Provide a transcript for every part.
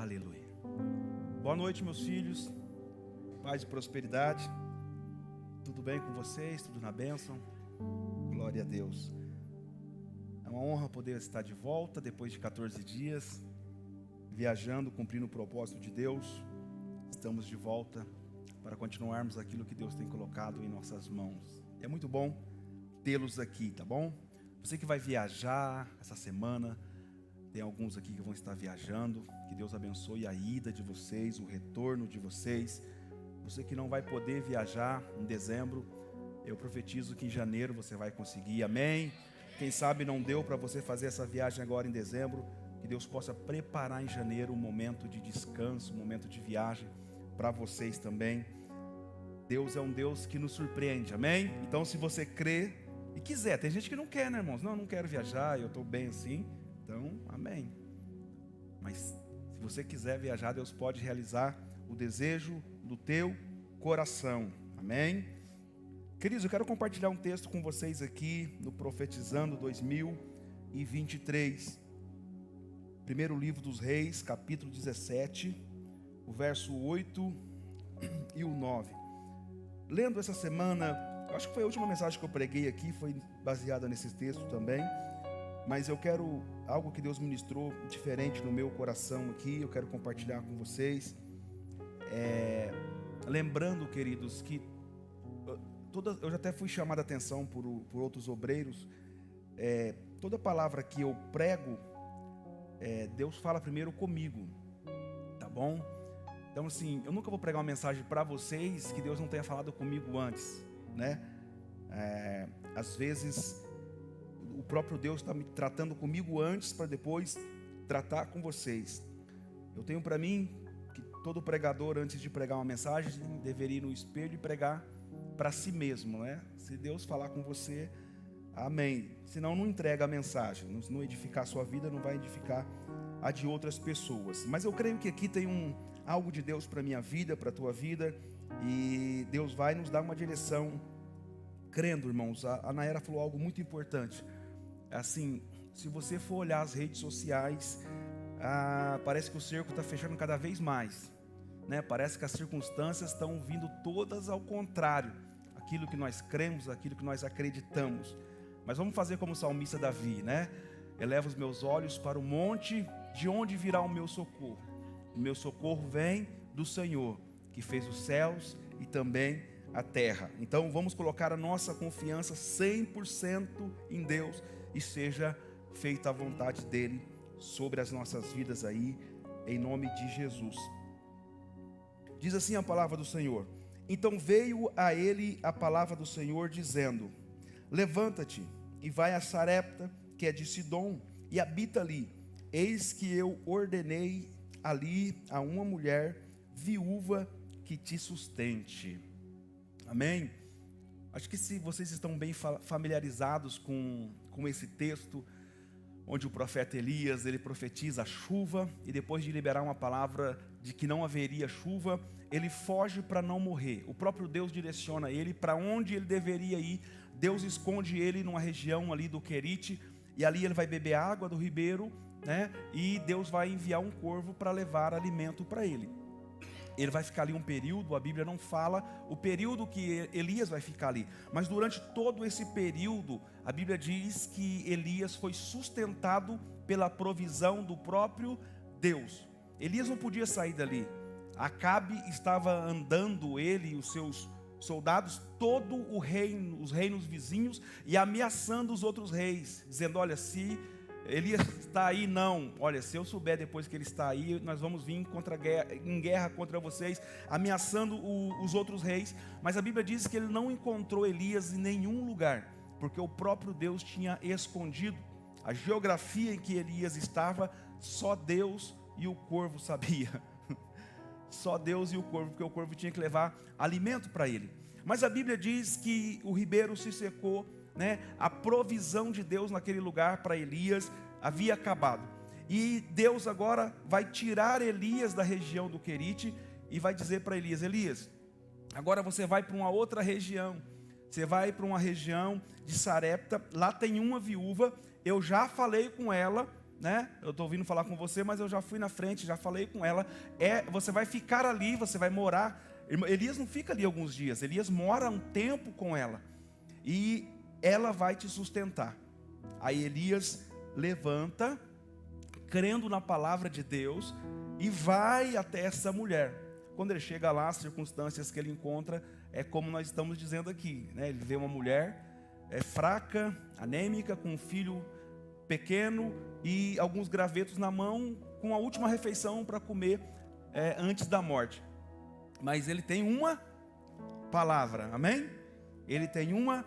Aleluia. Boa noite, meus filhos. Paz e prosperidade. Tudo bem com vocês? Tudo na bênção? Glória a Deus. É uma honra poder estar de volta depois de 14 dias, viajando, cumprindo o propósito de Deus. Estamos de volta para continuarmos aquilo que Deus tem colocado em nossas mãos. É muito bom tê-los aqui, tá bom? Você que vai viajar essa semana, tem alguns aqui que vão estar viajando, que Deus abençoe a ida de vocês, o retorno de vocês. Você que não vai poder viajar em dezembro, eu profetizo que em janeiro você vai conseguir, amém? Quem sabe não deu para você fazer essa viagem agora em dezembro, que Deus possa preparar em janeiro um momento de descanso, um momento de viagem para vocês também. Deus é um Deus que nos surpreende, amém? Então se você crê e quiser, tem gente que não quer, né, irmãos? Não quero viajar, eu estou bem assim. Então, amém. Mas se você quiser viajar, Deus pode realizar o desejo do teu coração, amém? Queridos, eu quero compartilhar um texto com vocês aqui no Profetizando 2023. Primeiro livro dos Reis, capítulo 17, o verso 8 e o 9. Lendo essa semana, acho que foi a última mensagem que eu preguei aqui, foi baseada nesse texto também. Mas eu quero algo que Deus ministrou diferente no meu coração aqui, eu quero compartilhar com vocês. Lembrando, queridos, que eu já até fui chamado a atenção por outros obreiros. Toda palavra que eu prego, Deus fala primeiro comigo, tá bom? Então assim, eu nunca vou pregar uma mensagem para vocês que Deus não tenha falado comigo antes, né? Às vezes o próprio Deus está me tratando comigo antes para depois tratar com vocês. Eu tenho para mim que todo pregador, antes de pregar uma mensagem, deveria ir no espelho e pregar para si mesmo, né? Se Deus falar com você, amém. Senão não entrega a mensagem, não edificar a sua vida, não vai edificar a de outras pessoas. Mas eu creio que aqui tem algo de Deus para a minha vida, para a tua vida, e Deus vai nos dar uma direção. Crendo, irmãos, a Naira falou algo muito importante. Assim, se você for olhar as redes sociais, parece que o cerco está fechando cada vez mais, né? Parece que as circunstâncias estão vindo todas ao contrário, aquilo que nós cremos, aquilo que nós acreditamos. Mas vamos fazer como o salmista Davi, né? Eleva os meus olhos para o monte, de onde virá o meu socorro? O meu socorro vem do Senhor, que fez os céus e também a terra. Então vamos colocar a nossa confiança 100% em Deus, e seja feita a vontade dele sobre as nossas vidas aí, em nome de Jesus. Diz assim a palavra do Senhor: então veio a ele a palavra do Senhor dizendo: levanta-te e vai a Sarepta, que é de Sidom, e habita ali. Eis que eu ordenei ali a uma mulher viúva que te sustente. Amém? Acho que se vocês estão bem familiarizados com esse texto, onde o profeta Elias, ele profetiza a chuva, e depois de liberar uma palavra de que não haveria chuva, ele foge para não morrer. O próprio Deus direciona ele para onde ele deveria ir. Deus esconde ele numa região ali do Querite, e ali ele vai beber água do ribeiro, né? E Deus vai enviar um corvo para levar alimento para ele. Ele vai ficar ali um período, a Bíblia não fala o período que Elias vai ficar ali, mas durante todo esse período, a Bíblia diz que Elias foi sustentado pela provisão do próprio Deus. Elias não podia sair dali. Acabe estava andando, ele e os seus soldados, todo o reino, os reinos vizinhos, e ameaçando os outros reis, dizendo: olha, se Elias está aí, não. Olha, se eu souber depois que ele está aí, nós vamos vir em guerra contra vocês, ameaçando os outros reis. Mas a Bíblia diz que ele não encontrou Elias em nenhum lugar, porque o próprio Deus tinha escondido a geografia em que Elias estava. Só Deus e o corvo sabia. Só Deus e o corvo, porque o corvo tinha que levar alimento para ele. Mas a Bíblia diz que o ribeiro se secou, né? A provisão de Deus naquele lugar para Elias havia acabado, e Deus agora vai tirar Elias da região do Querite e vai dizer para Elias: Elias, agora você vai para uma outra região, você vai para uma região de Sarepta, lá tem uma viúva, eu já falei com ela, né? Eu estou ouvindo falar com você, mas eu já fui na frente, já falei com ela. Você vai ficar ali, você vai morar. Elias não fica ali alguns dias, Elias mora um tempo com ela. E ela vai te sustentar. Aí Elias levanta, crendo na palavra de Deus, e vai até essa mulher. Quando ele chega lá, as circunstâncias que ele encontra é como nós estamos dizendo aqui, né? Ele vê uma mulher fraca, anêmica, com um filho pequeno e alguns gravetos na mão, com a última refeição para comer antes da morte. Mas ele tem uma palavra, amém? Ele tem uma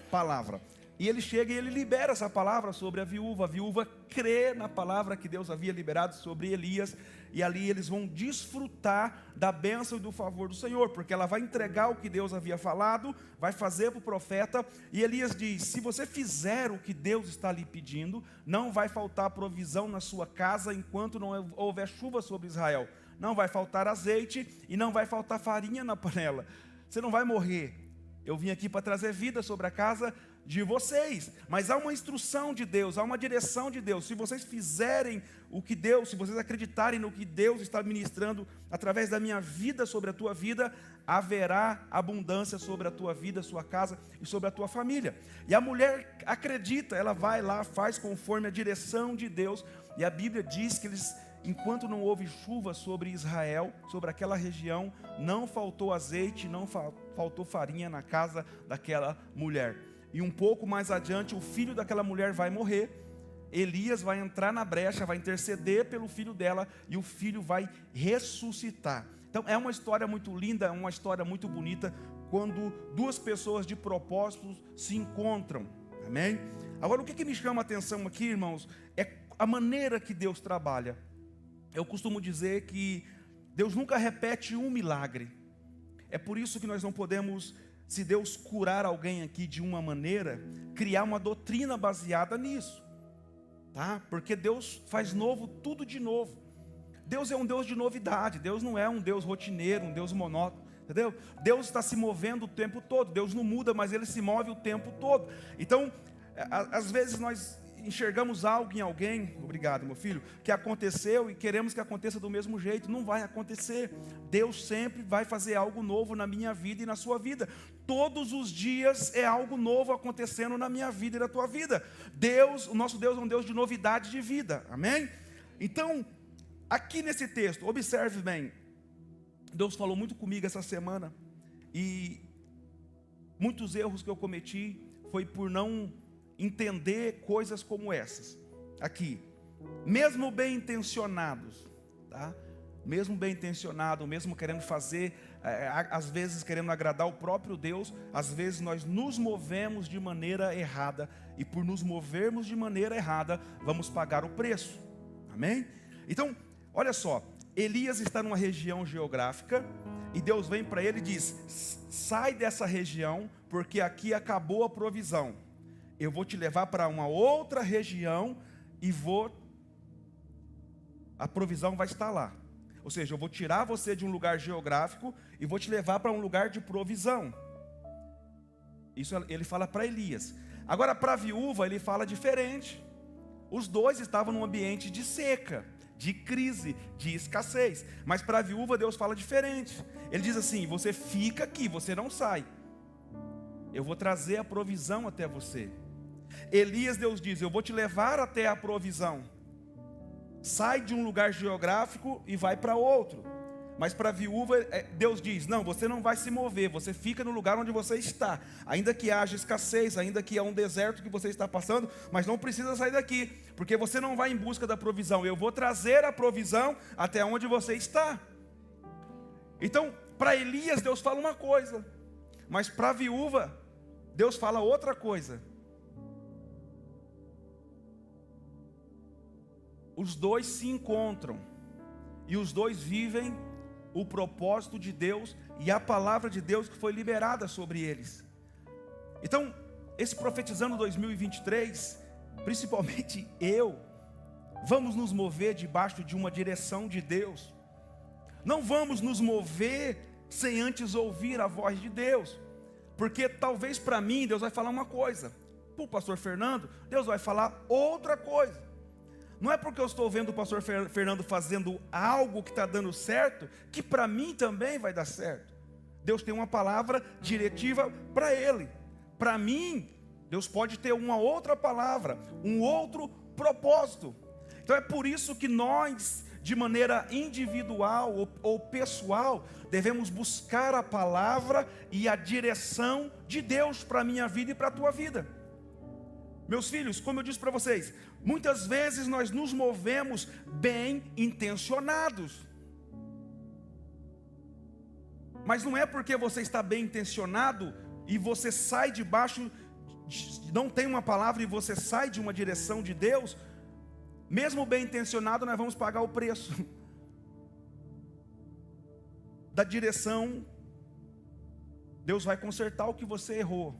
palavra. E ele chega e ele libera essa palavra sobre a viúva crê na palavra que Deus havia liberado sobre Elias, e ali eles vão desfrutar da bênção e do favor do Senhor, porque ela vai entregar o que Deus havia falado, vai fazer para o profeta, e Elias diz: se você fizer o que Deus está lhe pedindo, não vai faltar provisão na sua casa enquanto não houver chuva sobre Israel, não vai faltar azeite e não vai faltar farinha na panela, você não vai morrer. Eu vim aqui para trazer vida sobre a casa de vocês, mas há uma instrução de Deus, há uma direção de Deus. Se vocês fizerem o que Deus, se vocês acreditarem no que Deus está ministrando através da minha vida sobre a tua vida, haverá abundância sobre a tua vida, sua casa e sobre a tua família. E a mulher acredita, ela vai lá, faz conforme a direção de Deus, e a Bíblia diz que enquanto não houve chuva sobre Israel, sobre aquela região, não faltou azeite, não faltou farinha na casa daquela mulher. E um pouco mais adiante, o filho daquela mulher vai morrer. Elias vai entrar na brecha, vai interceder pelo filho dela, e o filho vai ressuscitar. Então é uma história muito linda, é uma história muito bonita, quando duas pessoas de propósitos se encontram. Amém? Agora, o que me chama a atenção aqui, irmãos, é a maneira que Deus trabalha. Eu costumo dizer que Deus nunca repete um milagre. É por isso que nós não podemos, se Deus curar alguém aqui de uma maneira, criar uma doutrina baseada nisso, tá? Porque Deus faz novo tudo de novo. Deus é um Deus de novidade. Deus não é um Deus rotineiro, um Deus monótono, entendeu? Deus está se movendo o tempo todo. Deus não muda, mas Ele se move o tempo todo. Então, às vezes nós enxergamos algo em alguém, obrigado meu filho, que aconteceu e queremos que aconteça do mesmo jeito. Não vai acontecer. Deus sempre vai fazer algo novo na minha vida e na sua vida. Todos os dias é algo novo acontecendo na minha vida e na tua vida. Deus, o nosso Deus é um Deus de novidade de vida, amém? Então, aqui nesse texto, observe bem, Deus falou muito comigo essa semana, e muitos erros que eu cometi foi por não entender coisas como essas. Aqui, mesmo bem intencionados, tá? Mesmo bem intencionado, mesmo querendo fazer, às vezes querendo agradar o próprio Deus, às vezes nós nos movemos de maneira errada, e por nos movermos de maneira errada, vamos pagar o preço, amém? Então, olha só, Elias está numa região geográfica, e Deus vem para ele e diz: sai dessa região, porque aqui acabou a provisão. Eu vou te levar para uma outra região e a provisão vai estar lá. Ou seja, eu vou tirar você de um lugar geográfico e vou te levar para um lugar de provisão. Isso ele fala para Elias. Agora, para a viúva, ele fala diferente. Os dois estavam num ambiente de seca, de crise, de escassez. Mas para a viúva, Deus fala diferente. Ele diz assim: você fica aqui, você não sai. Eu vou trazer a provisão até você. Elias, Deus diz: eu vou te levar até a provisão. Sai de um lugar geográfico e vai para outro. Mas para a viúva, Deus diz: não, você não vai se mover, você fica no lugar onde você está. Ainda que haja escassez, ainda que há um deserto que você está passando, mas não precisa sair daqui, porque você não vai em busca da provisão. Eu vou trazer a provisão até onde você está. Então, para Elias, Deus fala uma coisa, mas para a viúva, Deus fala outra coisa. Os dois se encontram, e os dois vivem o propósito de Deus e a palavra de Deus que foi liberada sobre eles. Então, esse Profetizando 2023, principalmente vamos nos mover debaixo de uma direção de Deus. Não vamos nos mover sem antes ouvir a voz de Deus, porque talvez para mim Deus vai falar uma coisa, para o pastor Fernando Deus vai falar outra coisa. não é porque eu estou vendo o pastor Fernando fazendo algo que está dando certo, que para mim também vai dar certo. Deus tem uma palavra diretiva para ele. Para mim, Deus pode ter uma outra palavra, um outro propósito. Então é por isso que nós, de maneira individual ou pessoal, devemos buscar a palavra e a direção de Deus para a minha vida e para a tua vida. Meus filhos, como eu disse para vocês, muitas vezes nós nos movemos bem intencionados. Mas não é porque você está bem intencionado e você sai debaixo, não tem uma palavra e você sai de uma direção de Deus, mesmo bem intencionado, nós vamos pagar o preço da direção. Deus vai consertar o que você errou,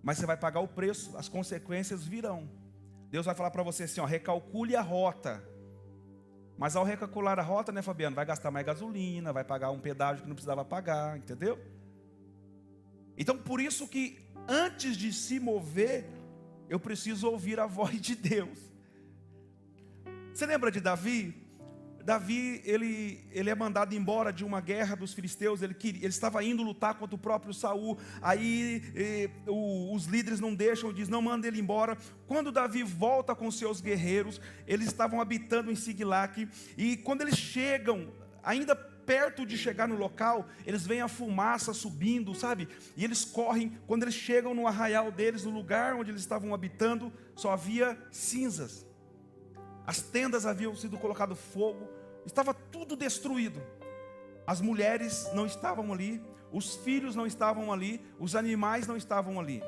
mas você vai pagar o preço, as consequências virão. Deus vai falar para você assim, ó, recalcule a rota. Mas ao recalcular a rota, né, Fabiano, vai gastar mais gasolina, vai pagar um pedágio que não precisava pagar, entendeu? Então por isso que antes de se mover, eu preciso ouvir a voz de Deus. Você lembra de Davi? Davi, ele é mandado embora de uma guerra dos filisteus. Ele estava indo lutar contra o próprio Saul. Aí os líderes não deixam, diz, não, manda ele embora. Quando Davi volta com seus guerreiros, eles estavam habitando em Siglac. E quando eles chegam, ainda perto de chegar no local, eles veem a fumaça subindo, sabe? E eles correm. Quando eles chegam no arraial deles, no lugar onde eles estavam habitando, só havia cinzas. As tendas haviam sido colocado fogo, estava tudo destruído. As mulheres não estavam ali, os filhos não estavam ali, os animais não estavam ali.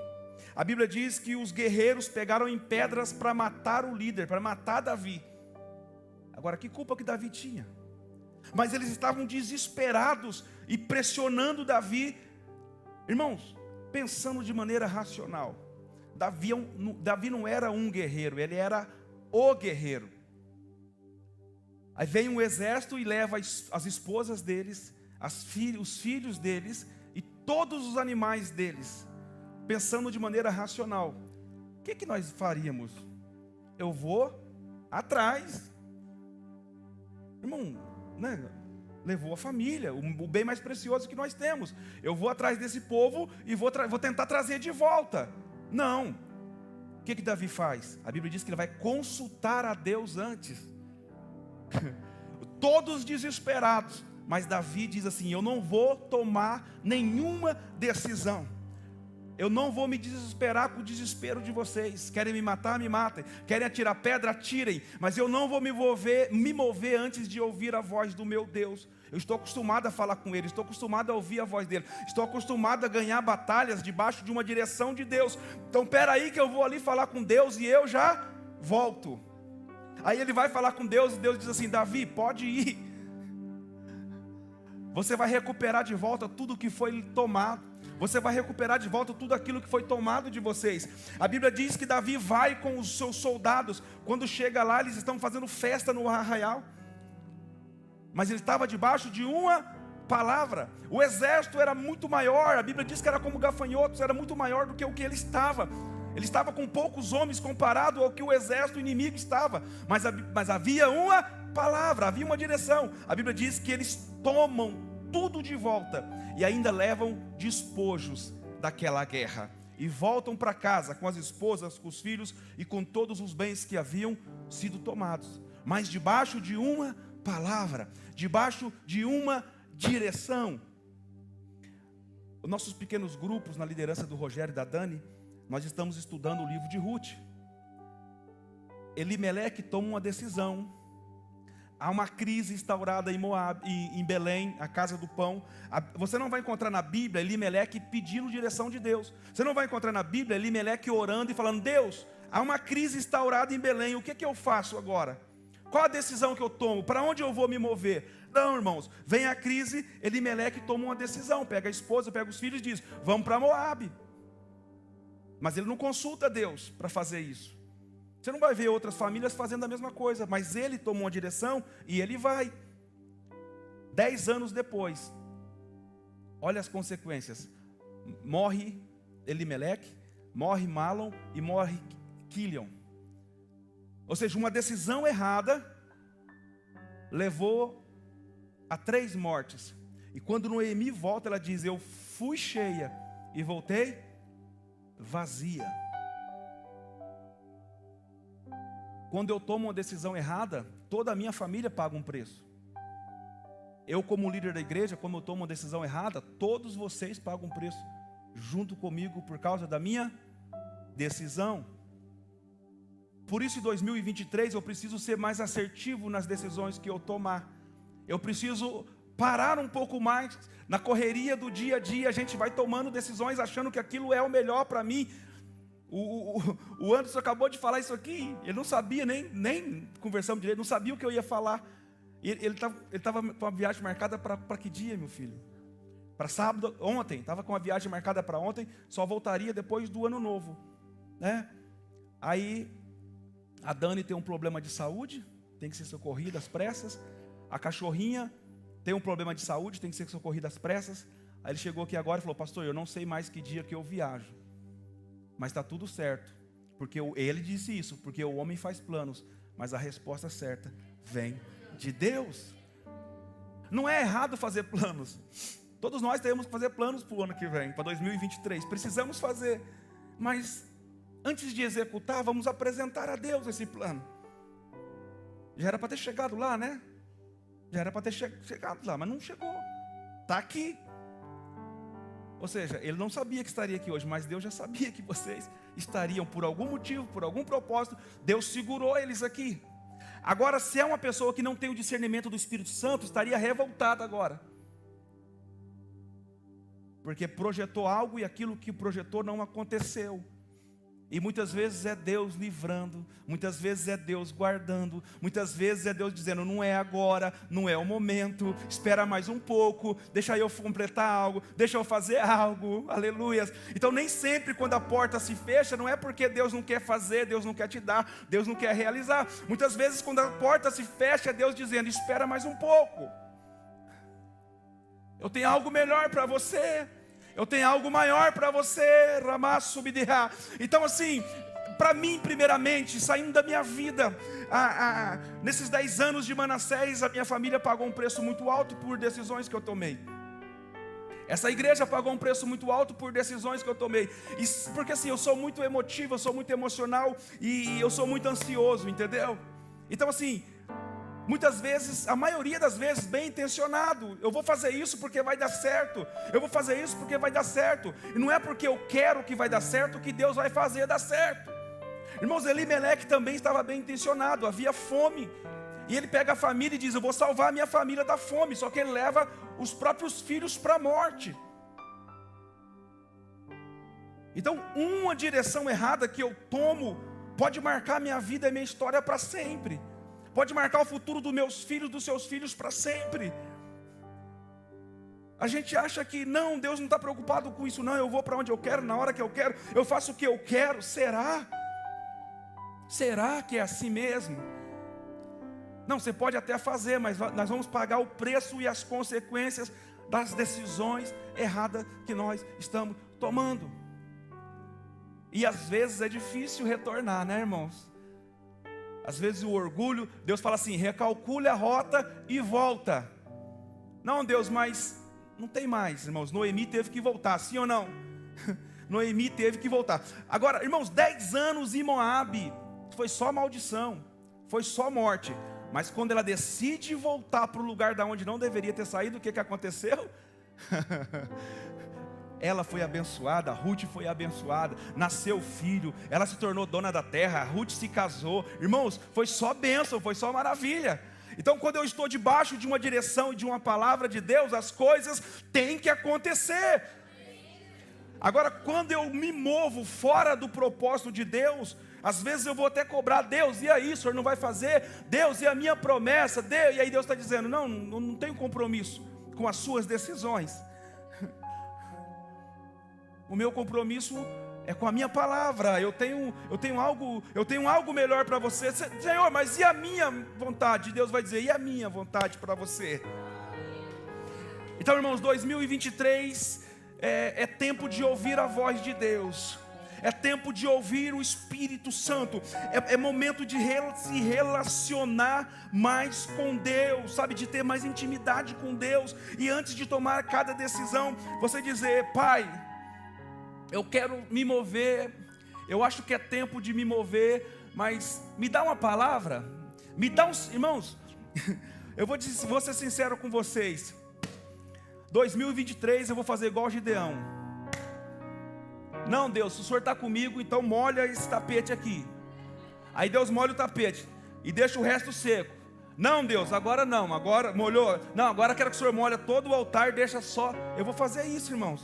A Bíblia diz que os guerreiros pegaram em pedras para matar o líder, para matar Davi. Agora, que culpa que Davi tinha? Mas eles estavam desesperados e pressionando Davi. Irmãos, pensando de maneira racional, Davi não era um guerreiro, ele era o guerreiro. Aí vem um exército e leva as esposas deles, os filhos deles e todos os animais deles. Pensando de maneira racional, o que nós faríamos? Eu vou atrás. Irmão, né? Levou a família, o bem mais precioso que nós temos. Eu vou atrás desse povo e vou tentar trazer de volta. Não. O que Davi faz? A Bíblia diz que ele vai consultar a Deus antes. Todos desesperados. Mas Davi diz assim, eu não vou tomar nenhuma decisão. Eu não vou me desesperar com o desespero de vocês. Querem me matar, me matem. Querem atirar pedra, atirem. Mas eu não vou me mover antes de ouvir a voz do meu Deus. Eu estou acostumado a falar com Ele, estou acostumado a ouvir a voz dEle, estou acostumado a ganhar batalhas debaixo de uma direção de Deus. Então espera aí que eu vou ali falar com Deus e eu já volto. Aí ele vai falar com Deus e Deus diz assim, Davi, pode ir. Você vai recuperar de volta tudo que foi tomado. Você vai recuperar de volta tudo aquilo que foi tomado de vocês. A Bíblia diz que Davi vai com os seus soldados. Quando chega lá, eles estão fazendo festa no arraial. Mas ele estava debaixo de uma palavra. O exército era muito maior. A Bíblia diz que era como gafanhotos, era muito maior do que o que ele estava. Ele estava com poucos homens comparado ao que o exército inimigo estava. Mas havia uma palavra, havia uma direção. A Bíblia diz que eles tomam tudo de volta e ainda levam despojos daquela guerra. E voltam para casa com as esposas, com os filhos e com todos os bens que haviam sido tomados. Mas debaixo de uma palavra, debaixo de uma direção. Os nossos pequenos grupos, na liderança do Rogério e da Dani, nós estamos estudando o livro de Ruth. Elimeleque toma uma decisão. Há uma crise instaurada em Moab, em Belém, a casa do pão. Você não vai encontrar na Bíblia Elimeleque pedindo direção de Deus. Você não vai encontrar na Bíblia Elimeleque orando e falando, Deus, há uma crise instaurada em Belém, o que eu faço agora? Qual a decisão que eu tomo? Para onde eu vou me mover? Não, irmãos, vem a crise, Elimeleque toma uma decisão, pega a esposa, pega os filhos e diz, vamos para Moab. Mas ele não consulta Deus para fazer isso. Você não vai ver outras famílias fazendo a mesma coisa, mas ele tomou uma direção e ele vai. 10 anos depois, olha as consequências. Morre Elimeleque, morre Malom e morre Quilion. Ou seja, uma decisão errada levou a 3 mortes. E quando Noemi volta, ela diz: eu fui cheia e voltei vazia. Quando eu tomo uma decisão errada, toda a minha família paga um preço. Eu, como líder da igreja, quando eu tomo uma decisão errada, todos vocês pagam um preço junto comigo por causa da minha decisão. Por isso, em 2023, eu preciso ser mais assertivo nas decisões que eu tomar. Eu preciso parar um pouco mais. Na correria do dia a dia, a gente vai tomando decisões achando que aquilo é o melhor para mim. O Anderson acabou de falar isso aqui. Ele não sabia, nem conversamos direito, não sabia o que eu ia falar. Ele estava com a viagem marcada para que dia, meu filho? Para sábado, ontem. Estava com a viagem marcada para ontem, só voltaria depois do ano novo, né? Aí a Dani tem um problema de saúde, tem que ser socorrida às pressas. A cachorrinha tem um problema de saúde, tem que ser socorrida às pressas. Aí ele chegou aqui agora e falou: pastor, eu não sei mais que dia que eu viajo, mas está tudo certo, porque ele disse isso, porque o homem faz planos, mas a resposta certa vem de Deus. Não é errado fazer planos. Todos nós temos que fazer planos para o ano que vem, para 2023. Precisamos fazer, mas antes de executar, vamos apresentar a Deus esse plano. Já era para ter chegado lá, né? Já era para ter chegado lá, mas não chegou. Está aqui. Ou seja, ele não sabia que estaria aqui hoje, mas Deus já sabia que vocês estariam por algum motivo, por algum propósito. Deus segurou eles aqui. Agora, se é uma pessoa que não tem o discernimento do Espírito Santo, estaria revoltada agora. Porque projetou algo e aquilo que projetou não aconteceu. E muitas vezes é Deus livrando, muitas vezes é Deus guardando, muitas vezes é Deus dizendo: não é agora, não é o momento, espera mais um pouco, deixa eu completar algo, deixa eu fazer algo, aleluia. Então nem sempre quando a porta se fecha, não é porque Deus não quer fazer, Deus não quer te dar, Deus não quer realizar. Muitas vezes quando a porta se fecha, é Deus dizendo: espera mais um pouco, eu tenho algo melhor para você. Eu tenho algo maior para você, Ramassubidirá. Então assim, para mim primeiramente, saindo da minha vida, nesses 10 anos de Manassés, a minha família pagou um preço muito alto por decisões que eu tomei. Essa igreja pagou um preço muito alto por decisões que eu tomei. Porque assim, eu sou muito emotivo, eu sou muito emocional e eu sou muito ansioso, entendeu? Então assim, muitas vezes, a maioria das vezes, bem intencionado. Eu vou fazer isso porque vai dar certo. Eu vou fazer isso porque vai dar certo. E não é porque eu quero que vai dar certo que Deus vai fazer dar certo. Irmãos, Elimeleque também estava bem intencionado. Havia fome. E ele pega a família e diz: eu vou salvar a minha família da fome. Só que ele leva os próprios filhos para a morte. Então, uma direção errada que eu tomo pode marcar minha vida e minha história para sempre. Pode marcar o futuro dos meus filhos, dos seus filhos para sempre. A gente acha que não, Deus não está preocupado com isso, não. Eu vou para onde eu quero, na hora que eu quero, eu faço o que eu quero. Será? Será que é assim mesmo? Não, você pode até fazer, mas nós vamos pagar o preço e as consequências das decisões erradas que nós estamos tomando. E às vezes é difícil retornar, né, irmãos? Às vezes o orgulho, Deus fala assim: recalcule a rota e volta. Não, Deus, mas não tem mais, irmãos. Noemi teve que voltar, sim ou não? Noemi teve que voltar. Agora, irmãos, 10 anos em Moabe, foi só maldição, foi só morte. Mas quando ela decide voltar para o lugar da onde não deveria ter saído, o que aconteceu? Ela foi abençoada, Ruth foi abençoada, nasceu filho, ela se tornou dona da terra, Ruth se casou. Irmãos, foi só bênção, foi só maravilha. Então quando eu estou debaixo de uma direção e de uma palavra de Deus, as coisas têm que acontecer. Agora, quando eu me movo fora do propósito de Deus, às vezes eu vou até cobrar: Deus, e aí, o Senhor não vai fazer? Deus, e a minha promessa? Deus, e aí Deus está dizendo: não tenho compromisso com as suas decisões. O meu compromisso é com a minha palavra. Eu tenho algo melhor para você. Senhor, mas e a minha vontade? Deus vai dizer: e a minha vontade para você? Então, irmãos, 2023 é tempo de ouvir a voz de Deus. é tempo de ouvir o Espírito Santo, é momento de se relacionar mais com Deus, sabe, de ter mais intimidade com Deus, e antes de tomar cada decisão, você dizer: Pai, eu quero me mover, eu acho que é tempo de me mover, mas me dá uma palavra, me dá uns, irmãos, vou ser sincero com vocês, 2023 eu vou fazer igual Gideão. Não, Deus, se o Senhor está comigo, então molha esse tapete aqui. Aí Deus molha o tapete e deixa o resto seco. Não, Deus, agora não, agora molhou. Não, agora quero que o Senhor molha todo o altar, deixa só. Eu vou fazer isso, irmãos.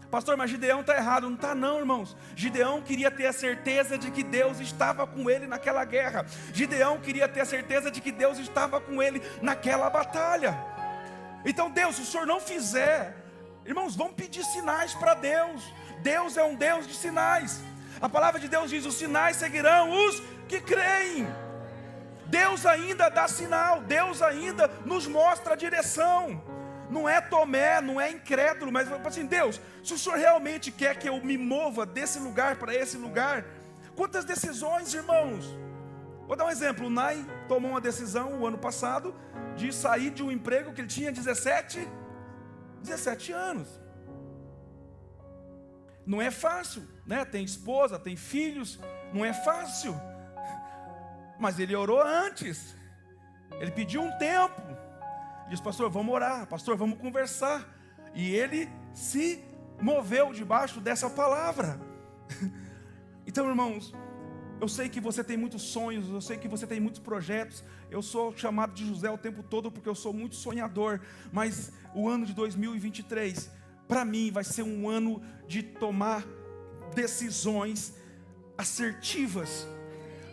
Pastor, mas Gideão está errado. Não está não, irmãos. Gideão queria ter a certeza de que Deus estava com ele naquela guerra. Gideão queria ter a certeza de que Deus estava com ele naquela batalha. Então, Deus, se o Senhor não fizer, irmãos, vamos pedir sinais para Deus. Deus é um Deus de sinais. A palavra de Deus diz: os sinais seguirão os que creem. Deus ainda dá sinal, Deus ainda nos mostra a direção. Não é Tomé, não é incrédulo, mas assim: Deus, se o Senhor realmente quer que eu me mova desse lugar para esse lugar, quantas decisões, irmãos? Vou dar um exemplo. O Nai tomou uma decisão o ano passado de sair de um emprego que ele tinha 17 anos. Não é fácil, né? Tem esposa, tem filhos, não é fácil. Mas ele orou antes. Ele pediu um tempo. Disse: pastor, vamos orar, pastor, vamos conversar. E ele se moveu debaixo dessa palavra. Então, irmãos, eu sei que você tem muitos sonhos, eu sei que você tem muitos projetos. Eu sou chamado de José o tempo todo porque eu sou muito sonhador. Mas o ano de 2023, para mim, vai ser um ano de tomar decisões assertivas,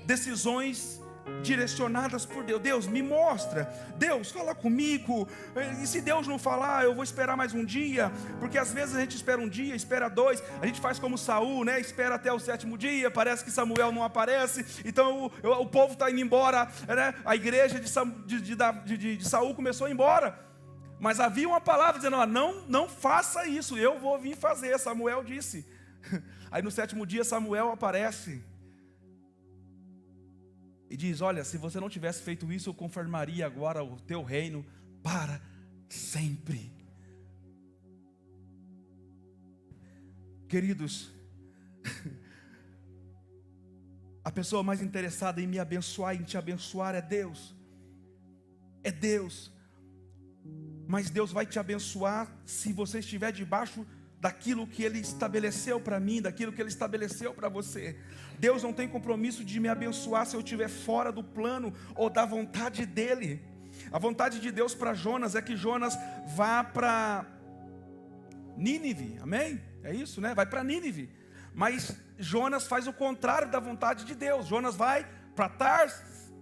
decisões direcionadas por Deus. Deus, me mostra. Deus, fala comigo. E se Deus não falar, eu vou esperar mais um dia. Porque às vezes a gente espera um dia, espera dois. A gente faz como Saul, né? Espera até o 7º dia. Parece que Samuel não aparece. Então o povo está indo embora, né? A igreja de Saul começou a ir embora. Mas havia uma palavra dizendo: não faça isso, eu vou vir fazer. Samuel disse. Aí no 7º dia Samuel aparece e diz: olha, se você não tivesse feito isso, eu confirmaria agora o teu reino para sempre. Queridos, a pessoa mais interessada em me abençoar, em te abençoar, é Deus. É Deus. Mas Deus vai te abençoar se você estiver debaixo daquilo que Ele estabeleceu para mim, daquilo que Ele estabeleceu para você. Deus não tem compromisso de me abençoar se eu estiver fora do plano ou da vontade dEle. A vontade de Deus para Jonas é que Jonas vá para Nínive, amém? É isso, né? Vai para Nínive. Mas Jonas faz o contrário da vontade de Deus. Jonas vai para Tarsis.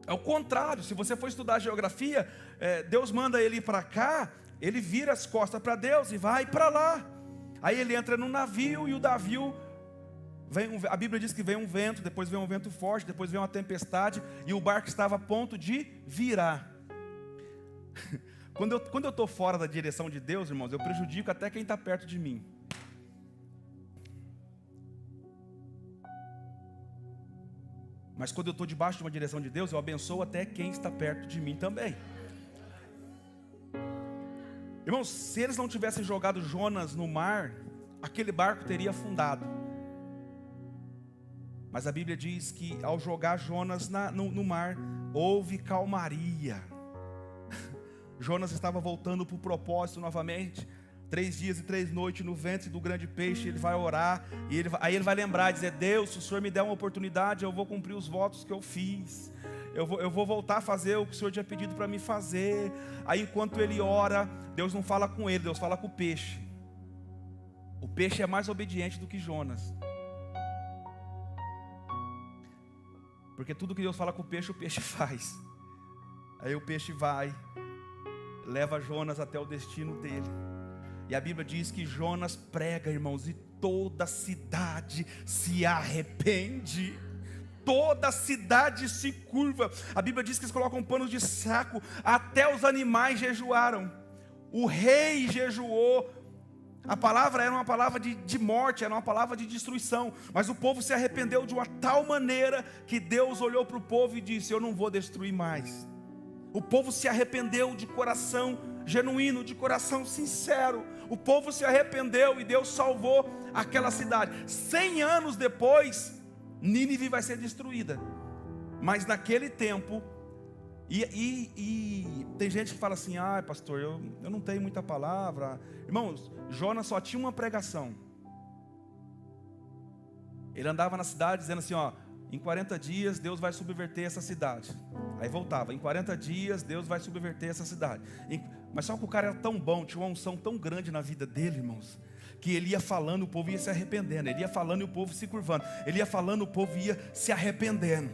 É o contrário. Se você for estudar geografia, Deus manda ele ir para cá, ele vira as costas para Deus e vai para lá. Aí ele entra no navio e o navio, a Bíblia diz que vem um vento, depois vem um vento forte, depois vem uma tempestade e o barco estava a ponto de virar. Quando eu estou fora da direção de Deus, irmãos, eu prejudico até quem está perto de mim. Mas quando eu estou debaixo de uma direção de Deus, eu abençoo até quem está perto de mim também. Irmãos, se eles não tivessem jogado Jonas no mar, aquele barco teria afundado. Mas a Bíblia diz que ao jogar Jonas no mar, houve calmaria. Jonas estava voltando para o propósito novamente. 3 dias e 3 noites no ventre do grande peixe. Ele vai orar e aí ele vai lembrar, dizer: Deus, se o Senhor me der uma oportunidade, eu vou cumprir os votos que eu fiz. Eu vou voltar a fazer o que o Senhor tinha pedido para me fazer. Aí enquanto ele ora, Deus não fala com ele, Deus fala com o peixe. O peixe é mais obediente do que Jonas. Porque tudo que Deus fala com o peixe faz. Aí o peixe vai, leva Jonas até o destino dele. E a Bíblia diz que Jonas prega, irmãos, e toda a cidade se arrepende. Toda a cidade se curva. A Bíblia diz que eles colocam panos de saco. Até os animais jejuaram. O rei jejuou. A palavra era uma palavra de morte, era uma palavra de destruição. Mas o povo se arrependeu de uma tal maneira que Deus olhou para o povo e disse: eu não vou destruir mais. O povo se arrependeu de coração genuíno, de coração sincero. O povo se arrependeu e Deus salvou aquela cidade. 100 anos depois, Nínive vai ser destruída. Mas naquele tempo, e tem gente que fala assim: ah, pastor, eu não tenho muita palavra. Irmãos, Jonas só tinha uma pregação. Ele andava na cidade dizendo assim: ó, em 40 dias Deus vai subverter essa cidade. Aí voltava: em 40 dias Deus vai subverter essa cidade. Mas só que o cara era tão bom, tinha uma unção tão grande na vida dele, irmãos, que ele ia falando, o povo ia se arrependendo. Ele ia falando e o povo se curvando. Ele ia falando, o povo ia se arrependendo.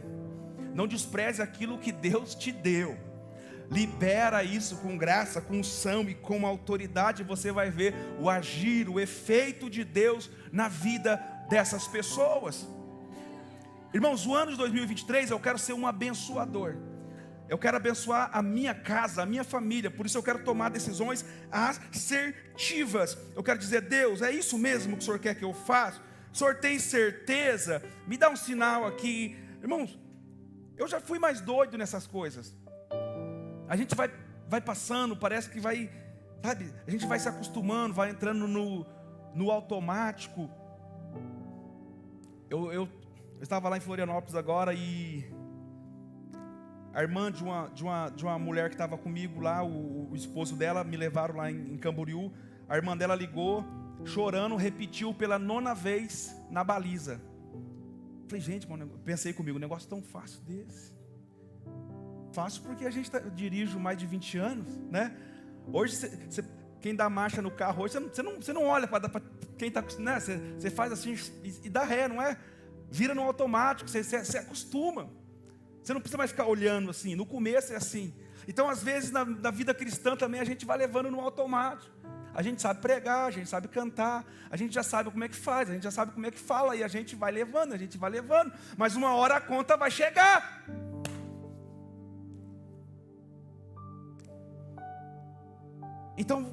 Não despreze aquilo que Deus te deu. Libera isso com graça, com unção e com autoridade. Você vai ver o agir, o efeito de Deus na vida dessas pessoas. Irmãos, o ano de 2023 eu quero ser um abençoador. Eu quero abençoar a minha casa, a minha família. Por isso eu quero tomar decisões assertivas. Eu quero dizer: Deus, é isso mesmo que o Senhor quer que eu faça? O Senhor tem certeza? Me dá um sinal aqui. Irmãos, eu já fui mais doido nessas coisas. A gente vai passando, parece que vai, sabe? A gente vai se acostumando, vai entrando no automático. Eu estava lá em Florianópolis agora e a irmã de uma mulher que estava comigo lá, o esposo dela, me levaram lá em Camboriú. A irmã dela ligou, chorando, repetiu pela 9ª vez na baliza. Falei: gente, mano, pensei comigo, um negócio tão fácil desse. Fácil porque a gente dirige mais de 20 anos, né? Hoje, quem dá marcha no carro hoje, você não olha para quem está, né? Você faz assim e dá ré, não é? Vira no automático, você acostuma. Você não precisa mais ficar olhando assim. No começo é assim. Então, às vezes, na vida cristã também, a gente vai levando no automático. A gente sabe pregar, a gente sabe cantar, a gente já sabe como é que faz, a gente já sabe como é que fala, e a gente vai levando, mas uma hora a conta vai chegar. Então,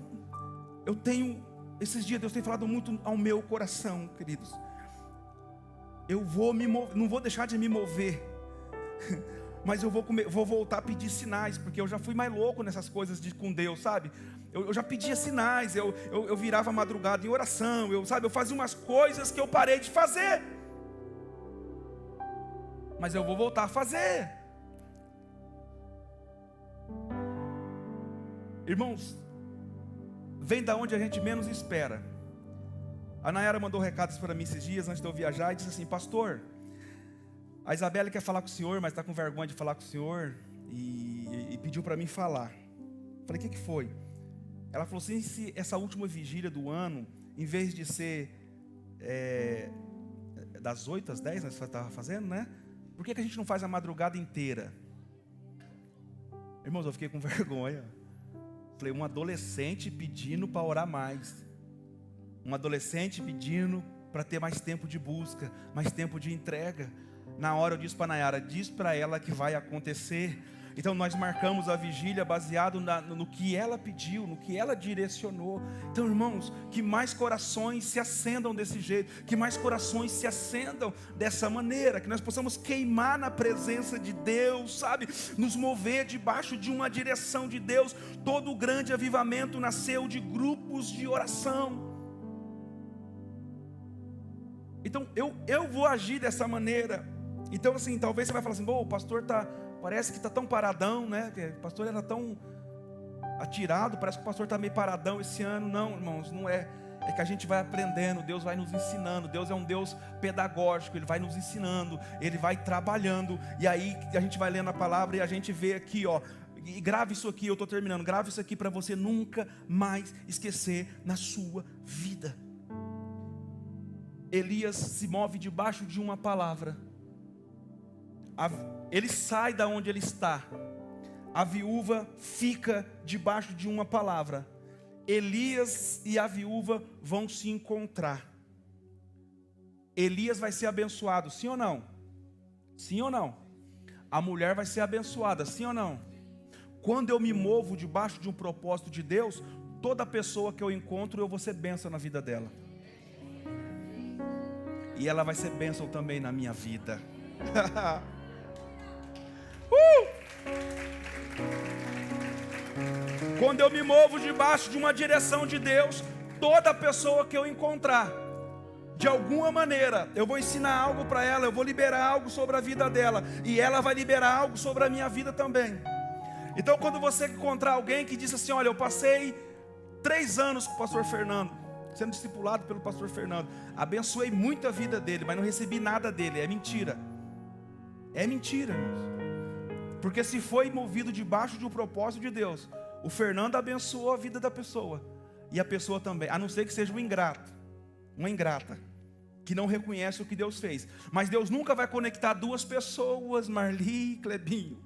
esses dias Deus tem falado muito ao meu coração, queridos. Eu não vou deixar de me mover, mas eu vou voltar a pedir sinais, porque eu já fui mais louco nessas coisas com Deus, sabe? Eu já pedia sinais, eu virava a madrugada em oração, eu fazia umas coisas que eu parei de fazer, mas eu vou voltar a fazer. Irmãos, vem da onde a gente menos espera. A Nayara mandou recados para mim esses dias, antes de eu viajar, e disse assim: pastor, a Isabela quer falar com o senhor, mas está com vergonha de falar com o senhor, e pediu para mim falar. Falei: o que foi? Ela falou assim: se essa última vigília do ano, em vez de ser das 8 às 10, nós estava fazendo, né? Por que a gente não faz a madrugada inteira? Irmãos, eu fiquei com vergonha. Falei: um adolescente pedindo para orar mais. Um adolescente pedindo para ter mais tempo de busca, mais tempo de entrega. Na hora eu disse para a Nayara: diz para ela que vai acontecer. Então nós marcamos a vigília baseado no que ela pediu, no que ela direcionou. Então, irmãos, que mais corações se acendam desse jeito, que mais corações se acendam dessa maneira, que nós possamos queimar na presença de Deus, sabe? Nos mover debaixo de uma direção de Deus. Todo o grande avivamento nasceu de grupos de oração. Então eu vou agir dessa maneira. Então assim, talvez você vai falar assim: o pastor parece que está tão paradão, né? O pastor era tão atirado, parece que o pastor está meio paradão esse ano. Não, irmãos, não é. É que a gente vai aprendendo, Deus vai nos ensinando. Deus é um Deus pedagógico, Ele vai nos ensinando, Ele vai trabalhando. E aí a gente vai lendo a palavra e a gente vê aqui, ó. E grave isso aqui, eu estou terminando. Grave isso aqui para você nunca mais esquecer na sua vida. Elias se move debaixo de uma palavra. Ele sai da onde ele está. A viúva fica debaixo de uma palavra. Elias e a viúva vão se encontrar. Elias vai ser abençoado, sim ou não? Sim ou não? A mulher vai ser abençoada, sim ou não? Quando eu me movo debaixo de um propósito de Deus, toda pessoa que eu encontro, eu vou ser bênção na vida dela. E ela vai ser bênção também na minha vida. Quando eu me movo debaixo de uma direção de Deus, toda pessoa que eu encontrar, de alguma maneira, eu vou ensinar algo para ela, eu vou liberar algo sobre a vida dela, e ela vai liberar algo sobre a minha vida também. Então, quando você encontrar alguém que diz assim: olha, eu passei 3 anos com o pastor Fernando, sendo discipulado pelo pastor Fernando, abençoei muito a vida dele, mas não recebi nada dele. É mentira. É mentira, irmãos. Porque se foi movido debaixo de um propósito de Deus, o Fernando abençoou a vida da pessoa, e a pessoa também, a não ser que seja um ingrato, uma ingrata, que não reconhece o que Deus fez. Mas Deus nunca vai conectar 2 pessoas, Marli e Clebinho,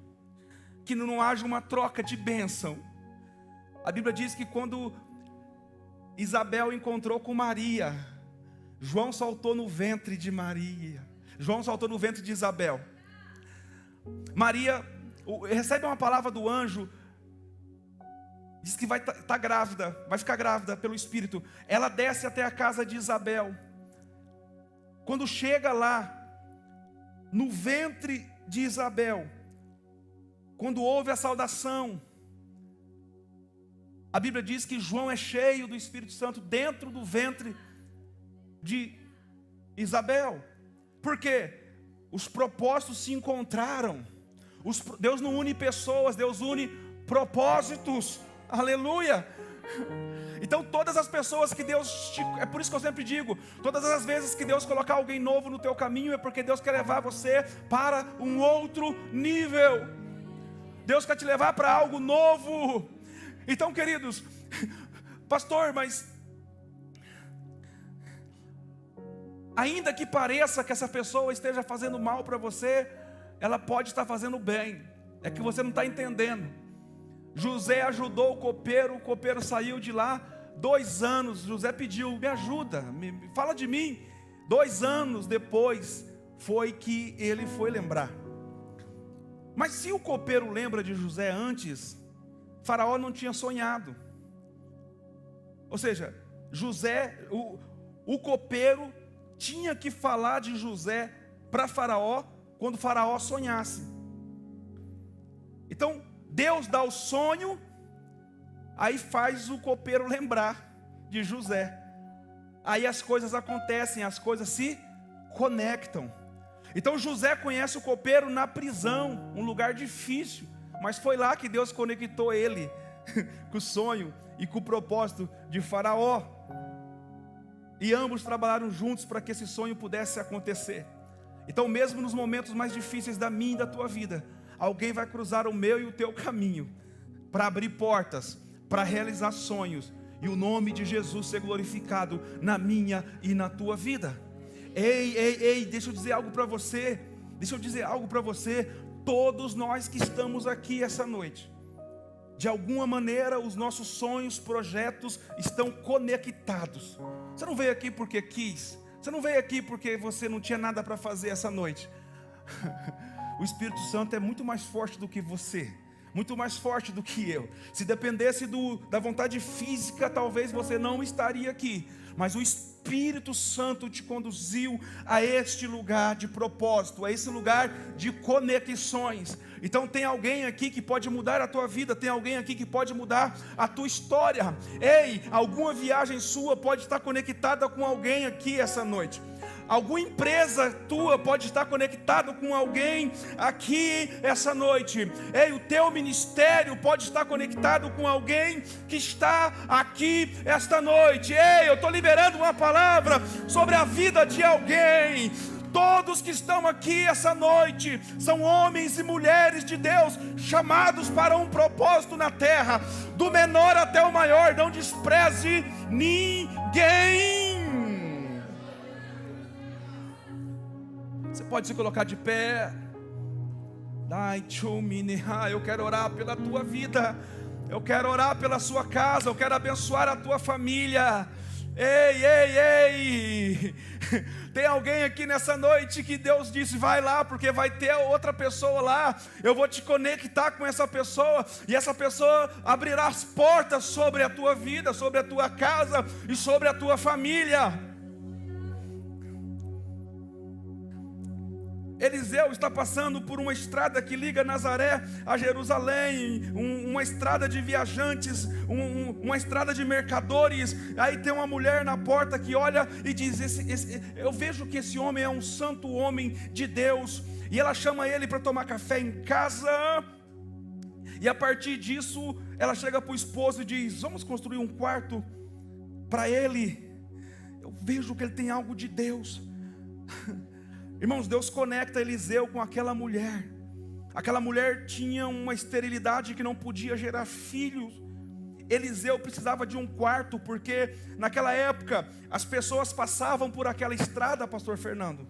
que não haja uma troca de bênção. A Bíblia diz que quando Isabel encontrou com Maria, João saltou no ventre de Maria. João saltou no ventre de Isabel. Maria recebe uma palavra do anjo, diz que vai estar grávida, vai ficar grávida pelo Espírito. Ela desce até a casa de Isabel. Quando chega lá, no ventre de Isabel, quando ouve a saudação, a Bíblia diz que João é cheio do Espírito Santo dentro do ventre de Isabel. Por quê? Os propósitos se encontraram. Deus não une pessoas, Deus une propósitos. Aleluia! Então todas as pessoas que Deus é por isso que eu sempre digo, todas as vezes que Deus colocar alguém novo no teu caminho, é porque Deus quer levar você para um outro nível. Deus quer te levar para algo novo. Então, queridos, pastor, mas ainda que pareça que essa pessoa esteja fazendo mal para você, ela pode estar fazendo bem. É que você não está entendendo. José ajudou o copeiro saiu de lá 2 anos. José pediu: me ajuda, fala de mim. 2 anos depois foi que ele foi lembrar. Mas se o copeiro lembra de José antes, Faraó não tinha sonhado. Ou seja, José, o copeiro tinha que falar de José para Faraó quando Faraó sonhasse. Então Deus dá o sonho, aí faz o copeiro lembrar de José. Aí as coisas acontecem, as coisas se conectam. Então José conhece o copeiro na prisão, um lugar difícil, mas foi lá que Deus conectou ele com o sonho e com o propósito de Faraó. E ambos trabalharam juntos para que esse sonho pudesse acontecer. Então, mesmo nos momentos mais difíceis da minha e da tua vida, alguém vai cruzar o meu e o teu caminho para abrir portas, para realizar sonhos, e o nome de Jesus ser glorificado na minha e na tua vida. Ei, deixa eu dizer algo para você. Todos nós que estamos aqui essa noite, de alguma maneira os nossos sonhos, projetos estão conectados. Você não veio aqui porque quis. Você não veio aqui porque você não tinha nada para fazer essa noite. O Espírito Santo é muito mais forte do que você, muito mais forte do que eu. Se dependesse da vontade física, talvez você não estaria aqui. Mas o Espírito Santo te conduziu a este lugar de propósito, a esse lugar de conexões. Então tem alguém aqui que pode mudar a tua vida, tem alguém aqui que pode mudar a tua história. Ei, alguma viagem sua pode estar conectada com alguém aqui essa noite. Alguma empresa tua pode estar conectada com alguém aqui essa noite. Ei, o teu ministério pode estar conectado com alguém que está aqui esta noite. Ei, eu estou liberando uma palavra sobre a vida de alguém. Todos que estão aqui essa noite são homens e mulheres de Deus, chamados para um propósito na terra. Do menor até o maior, não despreze ninguém. Você pode se colocar de pé. Eu quero orar pela tua vida. Eu quero orar pela sua casa. Eu quero abençoar a tua família. Ei. Tem alguém aqui nessa noite que Deus disse, vai lá, porque vai ter outra pessoa lá, eu vou te conectar com essa pessoa, e essa pessoa abrirá as portas sobre a tua vida, sobre a tua casa e sobre a tua família. Eliseu está passando por uma estrada que liga Nazaré a Jerusalém, uma estrada de viajantes, uma estrada de mercadores. Aí tem uma mulher na porta que olha e diz, eu vejo que esse homem é um santo homem de Deus. E ela chama ele para tomar café em casa. E a partir disso, ela chega para o esposo e diz, vamos construir um quarto para ele. Eu vejo que ele tem algo de Deus. Irmãos, Deus conecta Eliseu com aquela mulher. Aquela mulher tinha uma esterilidade que não podia gerar filhos. Eliseu precisava de um quarto, porque naquela época as pessoas passavam por aquela estrada, pastor Fernando.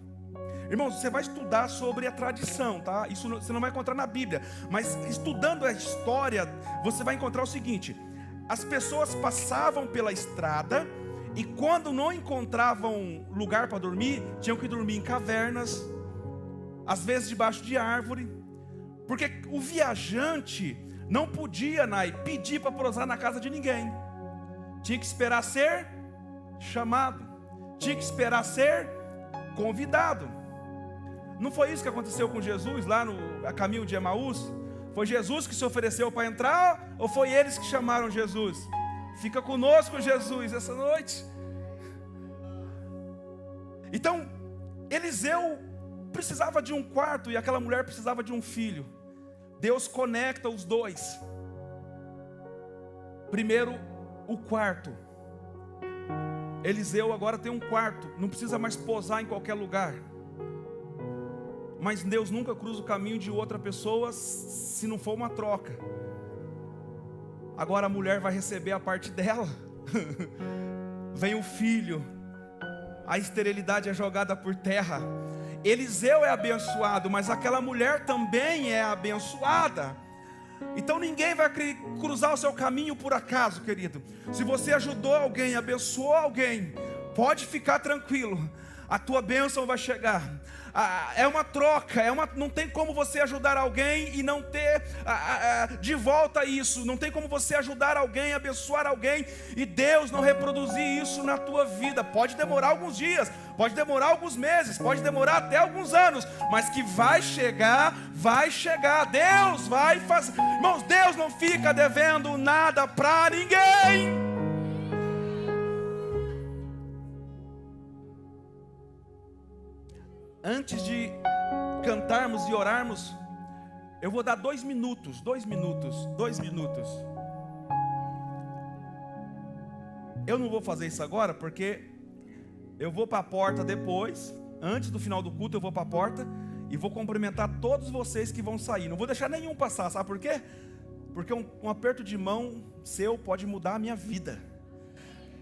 Irmãos, você vai estudar sobre a tradição, tá? Isso você não vai encontrar na Bíblia, mas estudando a história, você vai encontrar o seguinte: as pessoas passavam pela estrada, e quando não encontravam lugar para dormir, tinham que dormir em cavernas, às vezes debaixo de árvore, porque o viajante não podia, pedir para pousar na casa de ninguém. Tinha que esperar ser chamado, tinha que esperar ser convidado. Não foi isso que aconteceu com Jesus lá a caminho de Emaús? Foi Jesus que se ofereceu para entrar, ou foi eles que chamaram Jesus? Fica conosco, Jesus, essa noite. Então, Eliseu precisava de um quarto e aquela mulher precisava de um filho. Deus conecta os dois. Primeiro, o quarto. Eliseu agora tem um quarto, não precisa mais posar em qualquer lugar. Mas Deus nunca cruza o caminho de outra pessoa se não for uma troca. Agora a mulher vai receber a parte dela. Vem o filho. A esterilidade é jogada por terra. Eliseu é abençoado, mas aquela mulher também é abençoada. Então ninguém vai cruzar o seu caminho por acaso, querido. Se você ajudou alguém, abençoou alguém, pode ficar tranquilo, a tua bênção vai chegar. É uma troca, não tem como você ajudar alguém e não ter de volta isso. Não tem como você ajudar alguém, abençoar alguém e Deus não reproduzir isso na tua vida. Pode demorar alguns dias, pode demorar alguns meses, pode demorar até alguns anos, mas que vai chegar, vai chegar. Deus vai fazer. Irmãos, Deus não fica devendo nada para ninguém. Antes de cantarmos e orarmos, eu vou dar 2 minutos. Eu não vou fazer isso agora, porque eu vou para a porta depois, antes do final do culto eu vou para a porta e vou cumprimentar todos vocês que vão sair. Não vou deixar nenhum passar, sabe por quê? Porque um aperto de mão seu pode mudar a minha vida.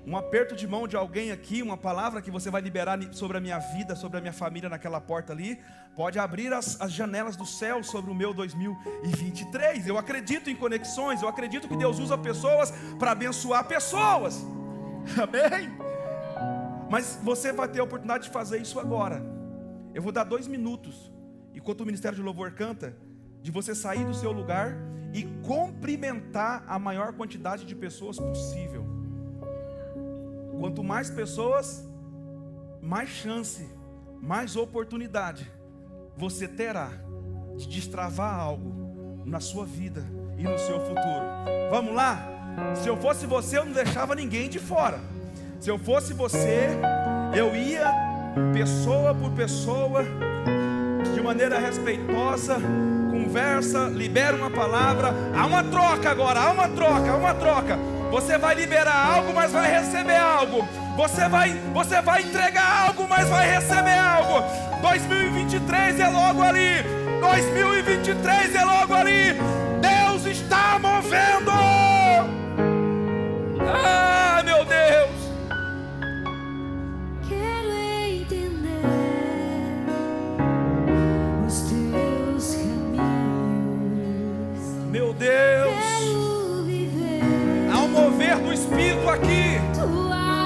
Um aperto de mão de alguém aqui, uma palavra que você vai liberar sobre a minha vida, sobre a minha família naquela porta ali, pode abrir as janelas do céu sobre o meu 2023. Eu acredito em conexões, eu acredito que Deus usa pessoas para abençoar pessoas. Amém? Mas você vai ter a oportunidade de fazer isso agora. Eu vou dar 2 minutos, enquanto o Ministério de Louvor canta, de você sair do seu lugar e cumprimentar a maior quantidade de pessoas possível. Quanto mais pessoas, mais chance, mais oportunidade você terá de destravar algo na sua vida e no seu futuro. Vamos lá? Se eu fosse você, eu não deixava ninguém de fora. Se eu fosse você, eu ia pessoa por pessoa, de maneira respeitosa, conversa, libera uma palavra. Há uma troca agora, há uma troca. Você vai liberar algo, mas vai receber algo. Você vai entregar algo, mas vai receber algo. 2023 é logo ali. 2023 é logo ali. Deus está movendo. Ah, meu Deus. Quero entender os teus caminhos. Meu Deus. Há um mover do Espírito aqui.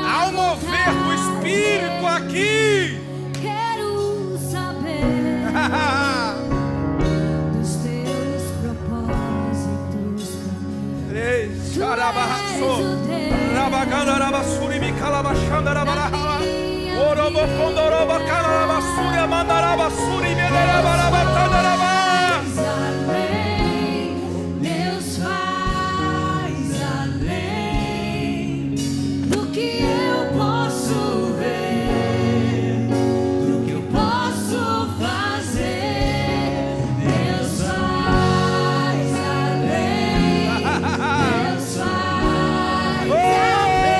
Há um mover do Espírito aqui. rabasso. Rabagana rabasuri mi calabashanda rabaraha. Orobo kondo roba kana rabasuri amanda rabasuri me rabaratana rabas. Deus faz além do que eu posso ver, do que eu posso fazer. Deus faz além, Deus faz além.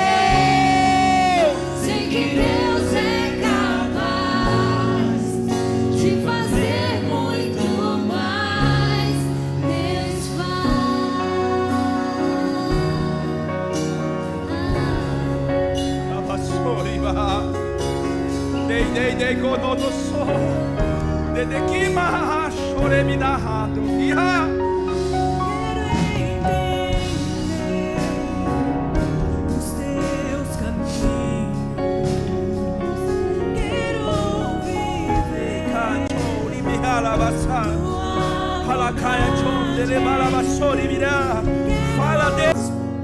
Sei que Deus é capaz de fazer muito mais. Deus Rabasuri ba. Dei konoto so. De kima shore minahado. Iha. Os teus caminhos, quero viver Kantori mi halabasa. tua Halakaya chon de le balabasori mira. Fala Deus.